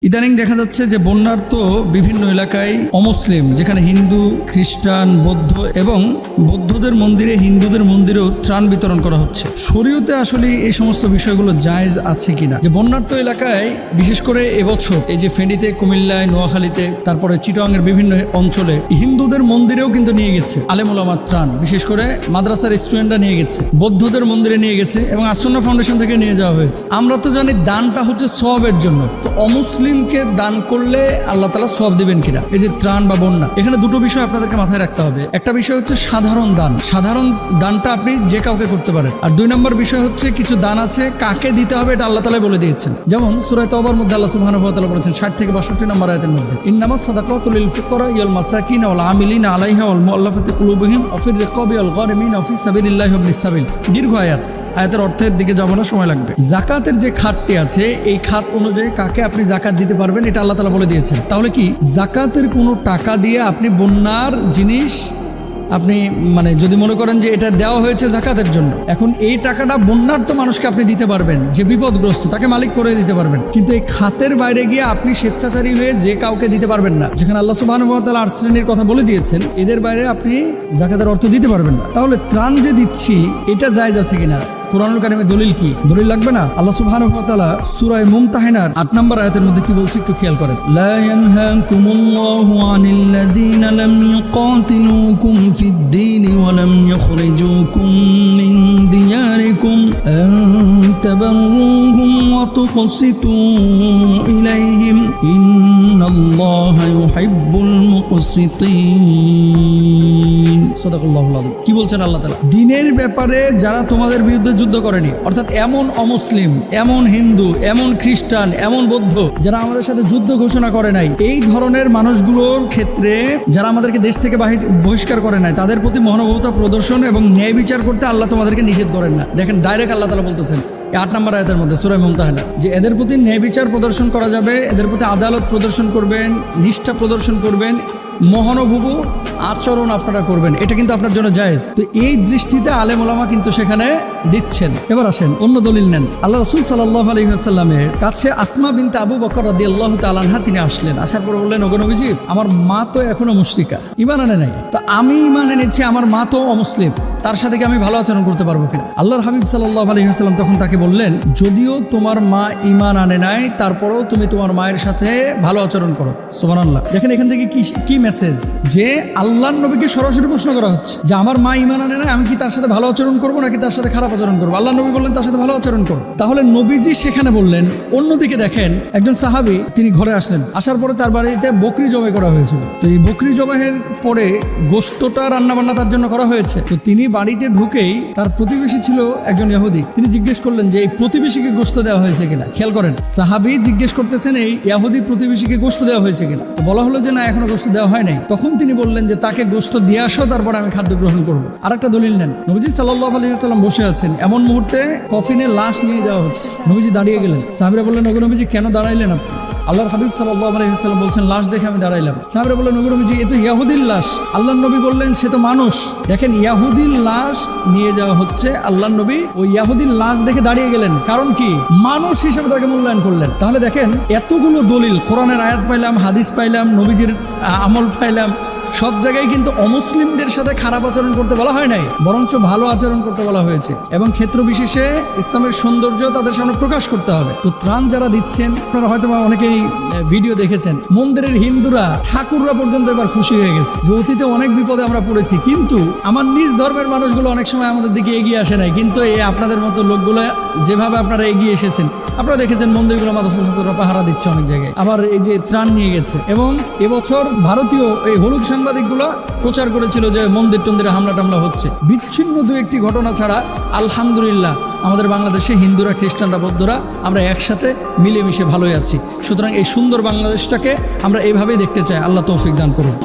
ইদানিং দেখা যাচ্ছে যে বন্যার্ত বিভিন্ন এলাকায় অমুসলিম, যেখানে হিন্দু, খ্রিস্টান, বৌদ্ধ এবং বৌদ্ধদের মন্দিরে হিন্দুদের মন্দিরেও ত্রাণ বিতরণ করা হচ্ছে। শরীয়তে আসলে এই সমস্ত বিষয়গুলো জায়েজ আছে কিনা? যে বন্যার্ত এলাকায় বিশেষ করে এবছর এই যে ফেনীতে, কুমিল্লায়, নোয়াখালীতে, তারপরে চিটাগাংয়ের বিভিন্ন অঞ্চলে হিন্দুদের মন্দিরেও কিন্তু নিয়ে গেছে আলেম ওলামার ত্রাণ, বিশেষ করে মাদ্রাসার স্টুডেন্টরা নিয়ে গেছে, বৌদ্ধদের মন্দিরে নিয়ে গেছে এবং আসন্না ফাউন্ডেশন থেকে নিয়ে যাওয়া হয়েছে। আমরা তো জানি দানটা হচ্ছে সওয়াবের জন্য, তো অমুসলিমকে দান করলে আল্লাহ তাআলা সওয়াব দিবেন কিনা? এই যে ত্রাণ বা বন্যা, এখানে দুটো বিষয় আপনাদেরকে মাথায় রাখতে হবে। একটা বিষয় হচ্ছে সাধারণ দান, সাধারণ দানটা আপনি যে কাউকে করতে পারেন। আর দুই নম্বর বিষয় হচ্ছে কিছু দান আছে কাকে দিতে হবে এটা আল্লাহ তাআলা বলে দিয়েছেন। যেমন সূরা তাওবার মধ্যে আল্লাহ সুবহানাহু ওয়া তাআলা বলেছেন 60 থেকে 62 নম্বর আয়াতের মধ্যে, ইন্নামাস সাদাকাতু লিল ফুকারা ওয়াল মাসাকিন ওয়াল আমিলিনা আলাইহা ওয়াল মুআল্লাফাতি কুলুবুহুম ওয়া ফির রিকাবি ওয়াল গারিমিন ওয়া ফি সাবিলিল্লাহি ওয়া ইবনিস সাবিল। দীর্ঘ আয়াত, আয়াতের অর্থের দিকে যাব না, সময় লাগবে। জাকাতের যে খাতটি আছে, এই খাত অনুযায়ী কাকে আপনি জাকাত দিতে পারবেন এটা আল্লাহ তাআলা বলে দিয়েছেন। তাহলে কি জাকাতের কোনো টাকা দিয়ে আপনি বন্যার জিনিস আপনি যদি মনে করেন যে এটা দেওয়া হয়েছে জাকাতের জন্য, এখন এই টাকাটা বন্যার্ত মানুষকে আপনি দিতে পারবেন, যে বিপদগ্রস্ত তাকে মালিক করে দিতে পারবেন, কিন্তু এই খাতের বাইরে গিয়ে আপনি স্বেচ্ছাচারী হয়ে যে কাউকে দিতে পারবেন না। যেখানে আল্লাহ সুবহানাহু ওয়া তাআলা 8 শ্রেণীর কথা বলে দিয়েছেন, এদের বাইরে আপনি জাকাতের অর্থ দিতে পারবেন না। তাহলে ত্রাণ যে দিচ্ছি এটা জায়েজ আছে কিনা? কুরআনুল কারীমে দলিল কি? দলিল লাগবে না? আল্লাহ সুবহানাহু ওয়া তাআলা সূরা মুমতাহিনার 8 নম্বর আয়াতের মধ্যে কি বলছে একটু খেয়াল করেন। লা ইয়ানহাকুমুল্লাহু আনিল লাযীনা লাম ইউকাতিলুকুম ফিদ-দীনি ওয়া লাম ইখরিজুকুম মিন দিয়ারিকুম আন তাবাররুহুম ওয়া তুকসিতু ইলাইহিম ইন্নাল্লাহা ইউহিব্বুল মুকসিতিন। সাদাকাল্লাহুল আযীম। কি বলছেন আল্লাহ তাআলা? দ্বীনের ব্যাপারে যারা তোমাদের বিরুদ্ধে যুদ্ধ করেনি, অর্থাৎ এমন অমুসলিম, এমন হিন্দু, এমন খ্রিস্টান, এমন বৌদ্ধ যারা আমাদের সাথে যুদ্ধ ঘোষণা করে নাই, এই ধরনের মানুষগুলোর ক্ষেত্রে যারা আমাদেরকে দেশ থেকে বহিষ্কার করে নাই, তাদের প্রতি মহানুভবতা প্রদর্শন এবং ন্যায় বিচার করতে আল্লাহ তোমাদেরকে নিষেধ করেন না। দেখেন ডাইরেক্ট আল্লাহ তাআলা বলতেছেন 8 নম্বর আয়াতের মধ্যে সূরা মুমতাহিনা, যে এদের প্রতি ন্যায় বিচার প্রদর্শন করা যাবে, এদের প্রতি আদালত প্রদর্শন করবেন, নিষ্ঠা প্রদর্শন করবেন, মহানুভব আচরণ আপনারা করবেন, এটা কিন্তু আপনার জন্য জায়েজ। তো এই দৃষ্টিতে আলেম ওলামা কিন্তু সেখানে দিচ্ছেন। এবার আসেন অন্য দলিল নেন। আল্লাহ রাসূল সাল্লাল্লাহু আলাইহি ওয়াসাল্লামের কাছে আসমা বিনতে আবু বকর রাদিয়াল্লাহু তাআলা আনহা তিনি আসলেন। আসার পর বললেন, ওগো নবীজি, আমার মা তো এখনো মুশরিকা, ঈমান আনে নাই, তো আমি ঈমান এনেছি, আমার মা তো অমুসলিম, তার সাথে কি আমি ভালো আচরণ করতে পারবো কিনা? আল্লাহর হাবিব সাল্লাল্লাহু আলাইহি ওয়াসাল্লাম তখন তাকে বললেন, যদিও তোমার মা ঈমান আনে নাই, তারপরেও তুমি তোমার মায়ের সাথে ভালো আচরণ করো। সুবহানাল্লাহ। দেখেন এখান থেকে কি মেসেজ, যে আল্লাহর নবীকে সরাসরি প্রশ্ন করা হচ্ছে যে আমার মা ঈমান আনে নাই, আমি কি তার সাথে ভালো আচরণ করবো নাকি তার সাথে খারাপ আচরণ করবো? আল্লাহর নবী বললেন তার সাথে ভালো আচরণ করো। তাহলে নবীজি সেখানে বললেন। অন্যদিকে দেখেন একজন সাহাবী তিনি ঘরে আসলেন, আসার পরে তার বাড়িতে বকরি জবাই করা হয়েছিল। তো এই বকরি জবাইয়ের পরে গোশতটা রান্নাবান্না তার জন্য করা হয়েছে। তো তিনি বাড়িতে ঢুকেই তার প্রতিবেশী ছিল একজন ইহুদি, তিনি জিজ্ঞেস করলেন যে এই প্রতিবেশীকে গোশত দেওয়া হয়েছে কিনা। খেয়াল করেন, সাহাবী জিজ্ঞেস করতেছেন এই ইহুদি প্রতিবেশীকে গোশত দেওয়া হয়েছে কিনা। তো বলা হলো যে না, এখনো গোশত দেওয়া হয় নাই। তখন তিনি বললেন যে তাকে গোশত দিয়ে আসো, তারপর আমি খাদ্য গ্রহণ করবো। আরেকটা দলিল নেন, নবীজি সাল্লাল্লাহু আলাইহি ওয়াসাল্লাম বসে আছেন, এমন মুহূর্তে কফিনে লাশ নিয়ে যাওয়া হচ্ছে, নবীজি দাঁড়িয়ে গেলেন। সাহাবীরা বললেন, ওগো নবীজি, কেন দাঁড়াইলেন আপনি? আল্লাহর হাবিব সাল্লাল্লাহু আলাইহি ওয়াসাল্লাম বলছেন, লাশ দেখে আমি দাঁড়াইলাম। সাহাবীরা বললেন, ওগো নবীজি, এ তো ইহুদির লাশ। আল্লাহর নবী বললেন, সে তো মানুষ। দেখেন, ইহুদির লাশ নিয়ে যাওয়া হচ্ছে, আল্লাহর নবী ওই ইহুদির লাশ দেখে দাঁড়িয়ে গেলেন। কারণ কি? মানুষ হিসেবে তাকে মূল্যায়ন করলেন। তাহলে দেখেন, এতগুলো দলিল, কোরআনের আয়াত পাইলাম, হাদিস পাইলাম, নবীজির আমল পাইলাম, সব জায়গায় কিন্তু অমুসলিমদের সাথে খারাপ আচরণ করতে বলা হয় নাই, বরঞ্চ ভালো আচরণ করতে বলা হয়েছে এবং ক্ষেত্র বিশেষে ইসলামের সৌন্দর্য তাদের সামনে প্রকাশ করতে হবে। তো ত্রাণ যারা দিচ্ছেন, আপনারা হয়তো অনেকেই ভিডিও দেখেছেন, মন্দিরের হিন্দুরা, ঠাকুররা পর্যন্ত এবার খুশি হয়ে গেছে যে অতীতে অনেক বিপদে আমরা পড়েছি, কিন্তু আমার নিজ ধর্মের মানুষগুলো অনেক সময় আমাদের দিকে এগিয়ে আসে নাই, কিন্তু এই আপনাদের মতো লোকগুলো যেভাবে আপনারা এগিয়ে এসেছেন, আপনারা দেখেছেন মন্দিরগুলো মাদ্রাসা ছাত্ররা পাহারা দিচ্ছে অনেক জায়গায়, আবার এই যে ত্রাণ নিয়ে গেছে। এবং এবছর ভারতীয় এই হলুদ সাংবাদিকগুলো প্রচার করেছিল যে মন্দির টন্দিরে হামলা টামলা হচ্ছে। বিচ্ছিন্ন দু একটি ঘটনা ছাড়া আলহামদুলিল্লাহ আমাদের বাংলাদেশে হিন্দুরা, খ্রিস্টানরা, বৌদ্ধরা আমরা একসাথে মিলেমিশে ভালোই আছি। সুতরাং এই সুন্দর বাংলাদেশটাকে আমরা এইভাবেই দেখতে চাই। আল্লাহ তৌফিক দান করুন।